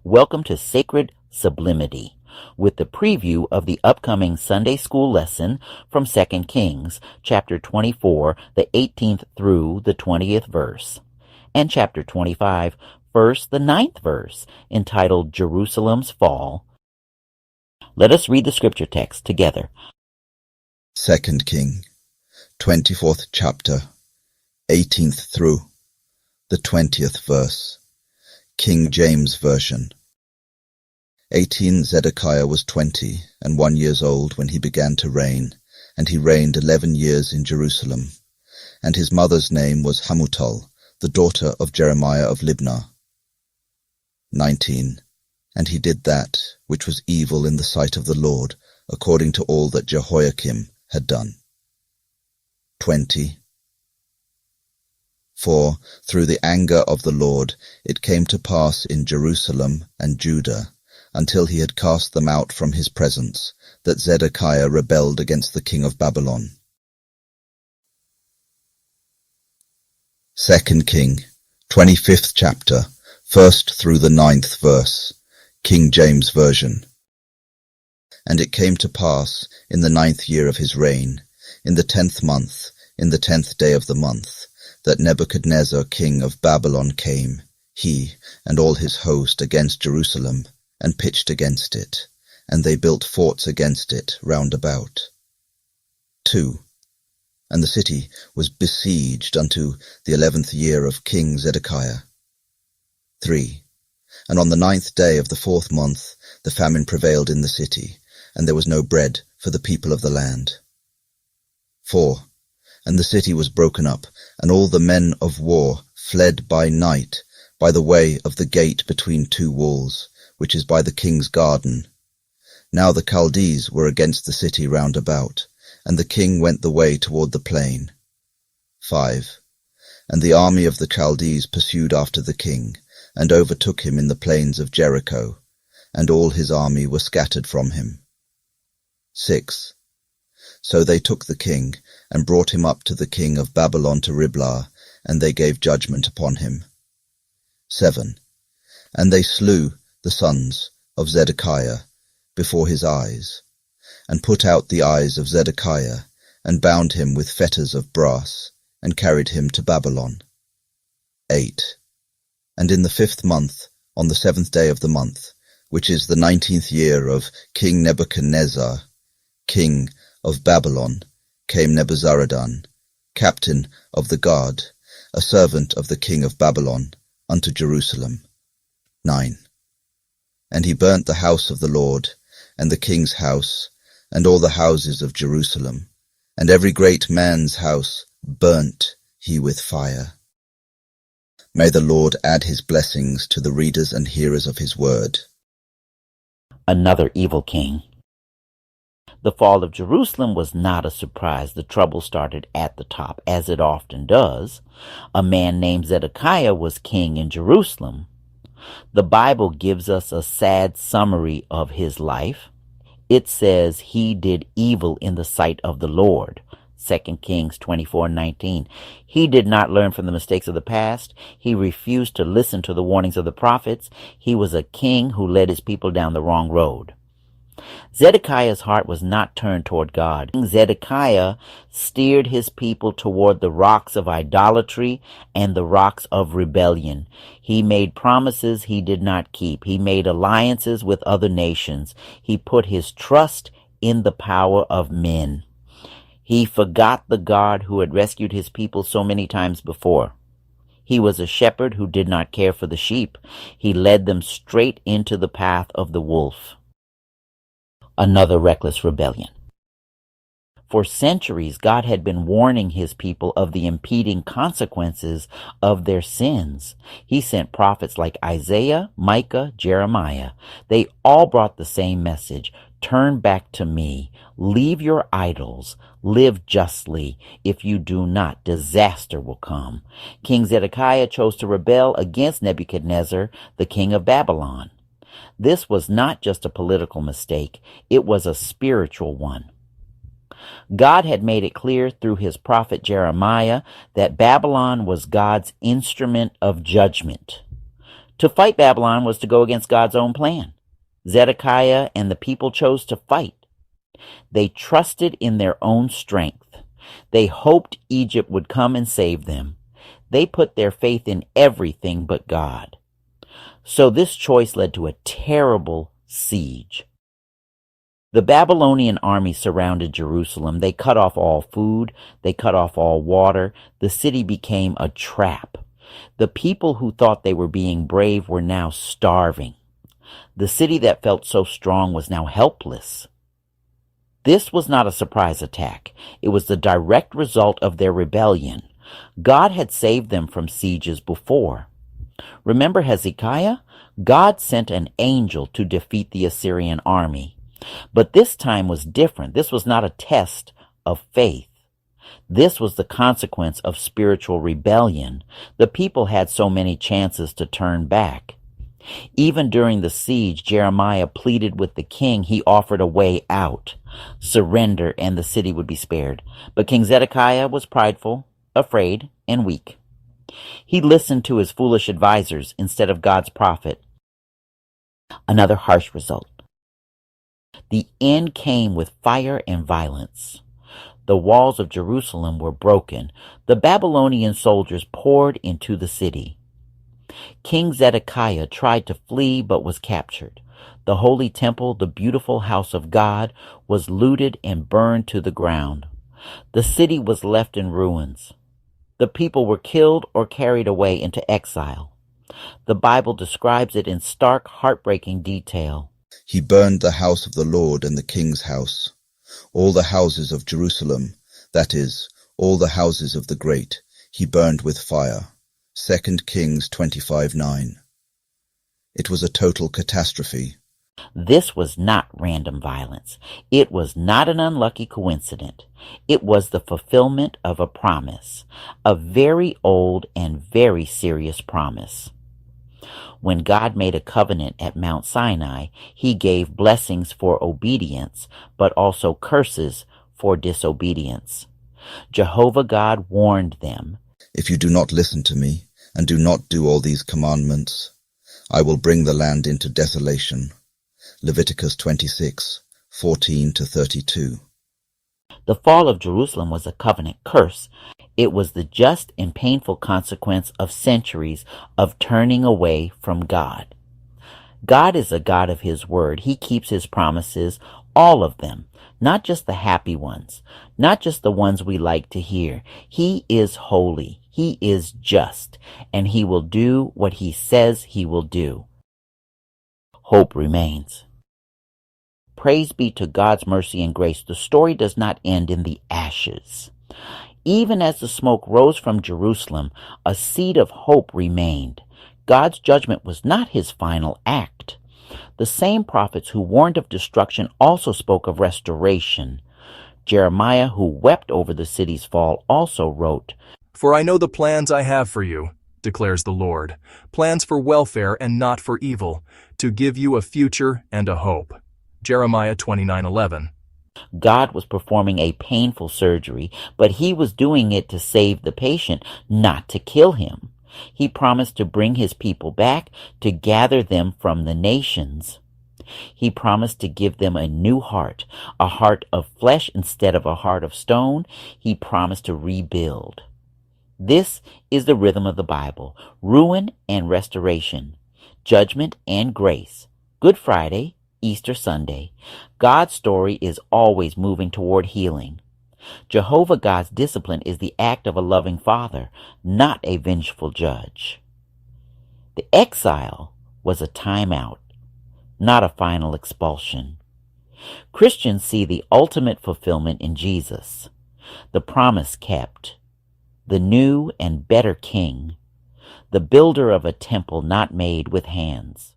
Welcome to Sacred Sublimity, with the preview of the upcoming Sunday school lesson from 2 Kings, chapter 24, the 18th through the 20th verse, and chapter 25, first the 9th verse, entitled Jerusalem's Fall. Let us read the scripture text together. 2 King, 24th chapter, 18th through the 20th verse, King James Version. 18 Zedekiah was 21 years old when he began to reign, and he reigned 11 years in Jerusalem. And his mother's name was Hamutal, the daughter of Jeremiah of Libnah. 19 And he did that which was evil in the sight of the Lord, according to all that Jehoiakim had done. 20 For through the anger of the Lord it came to pass in Jerusalem and Judah, until he had cast them out from his presence, that Zedekiah rebelled against the king of Babylon. 2 King, 25th chapter, 1st through the 9th verse, King James Version. And it came to pass in the 9th year of his reign, in the 10th month, in the 10th day of the month, that Nebuchadnezzar king of Babylon came, he and all his host, against Jerusalem, and pitched against it, and they built forts against it round about. 2 And the city was besieged unto the 11th year of King Zedekiah. 3 And on the 9th day of the 4th month the famine prevailed in the city, and there was no bread for the people of the land. 4 And the city was broken up, and all the men of war fled by night by the way of the gate between two walls, which is by the king's garden. Now the Chaldees were against the city round about, and the king went the way toward the plain. 5 And the army of the Chaldees pursued after the king, and overtook him in the plains of Jericho, and all his army were scattered from him. 6 So they took the king, and brought him up to the king of Babylon to Riblah, and they gave judgment upon him. 7 And they slew the sons of Zedekiah before his eyes, and put out the eyes of Zedekiah, and bound him with fetters of brass, and carried him to Babylon. 8 And in the 5th month, on the 7th day of the month, which is the 19th year of King Nebuchadnezzar, king of Babylon, came Nebuzaradan, captain of the guard, a servant of the king of Babylon, unto Jerusalem. 9 And he burnt the house of the Lord, and the king's house, and all the houses of Jerusalem, and every great man's house burnt he with fire. May the Lord add his blessings to the readers and hearers of his word. Another evil king. The fall of Jerusalem was not a surprise. The trouble started at the top, as it often does. A man named Zedekiah was king in Jerusalem. The Bible gives us a sad summary of his life. It says he did evil in the sight of the Lord. 2 Kings 24:19. He did not learn from the mistakes of the past. He refused to listen to the warnings of the prophets. He was a king who led his people down the wrong road. Zedekiah's heart was not turned toward God. Zedekiah steered his people toward the rocks of idolatry and the rocks of rebellion. He made promises he did not keep. He made alliances with other nations. He put his trust in the power of men. He forgot the God who had rescued his people so many times before. He was a shepherd who did not care for the sheep. He led them straight into the path of the wolf. Another reckless rebellion. For centuries, God had been warning his people of the impending consequences of their sins. He sent prophets like Isaiah, Micah, Jeremiah. They all brought the same message: turn back to me, leave your idols, live justly. If you do not, disaster will come. King Zedekiah chose to rebel against Nebuchadnezzar, the king of Babylon. This was not just a political mistake, it was a spiritual one. God had made it clear through his prophet Jeremiah that Babylon was God's instrument of judgment. To fight Babylon was to go against God's own plan. Zedekiah and the people chose to fight. They trusted in their own strength. They hoped Egypt would come and save them. They put their faith in everything but God. So this choice led to a terrible siege. The Babylonian army surrounded Jerusalem. They cut off all food. They cut off all water. The city became a trap. The people who thought they were being brave were now starving. The city that felt so strong was now helpless. This was not a surprise attack. It was the direct result of their rebellion. God had saved them from sieges before. Remember Hezekiah? God sent an angel to defeat the Assyrian army. But this time was different. This was not a test of faith. This was the consequence of spiritual rebellion. The people had so many chances to turn back. Even during the siege, Jeremiah pleaded with the king. He offered a way out, surrender, and the city would be spared. But King Zedekiah was prideful, afraid, and weak. He listened to his foolish advisors instead of God's prophet. Another harsh result. The end came with fire and violence. The walls of Jerusalem were broken. The Babylonian soldiers poured into the city. King Zedekiah tried to flee but was captured. The holy temple, the beautiful house of God, was looted and burned to the ground. The city was left in ruins. The people were killed or carried away into exile. The Bible describes it in stark, heartbreaking detail. He burned the house of the Lord and the king's house, all the houses of Jerusalem, that is, all the houses of the great, he burned with fire. 2 Kings 25:9. It was a total catastrophe. This was not random violence. It was not an unlucky coincidence. It was the fulfillment of a promise, a very old and very serious promise. When God made a covenant at Mount Sinai, he gave blessings for obedience, but also curses for disobedience. Jehovah God warned them, If you do not listen to me, and do not do all these commandments, I will bring the land into desolation. Leviticus 26:14-32. The fall of Jerusalem was a covenant curse. It was the just and painful consequence of centuries of turning away from God. God is a God of his word. He keeps his promises, all of them, not just the happy ones, not just the ones we like to hear. He is holy. He is just, and he will do what he says he will do. Hope remains. Praise be to God's mercy and grace. The story does not end in the ashes. Even as the smoke rose from Jerusalem, a seed of hope remained. God's judgment was not his final act. The same prophets who warned of destruction also spoke of restoration. Jeremiah, who wept over the city's fall, also wrote, "For I know the plans I have for you, declares the Lord, plans for welfare and not for evil, to give you a future and a hope." Jeremiah 29:11. God was performing a painful surgery, but he was doing it to save the patient, not to kill him. He promised to bring his people back, to gather them from the nations. He promised to give them a new heart, a heart of flesh instead of a heart of stone. He promised to rebuild. This is the rhythm of the Bible: ruin and restoration, judgment and grace. Good Friday, Easter Sunday. God's story is always moving toward healing. Jehovah God's discipline is the act of a loving father, not a vengeful judge. The exile was a time out, not a final expulsion. Christians see the ultimate fulfillment in Jesus, the promise kept, the new and better king, the builder of a temple not made with hands.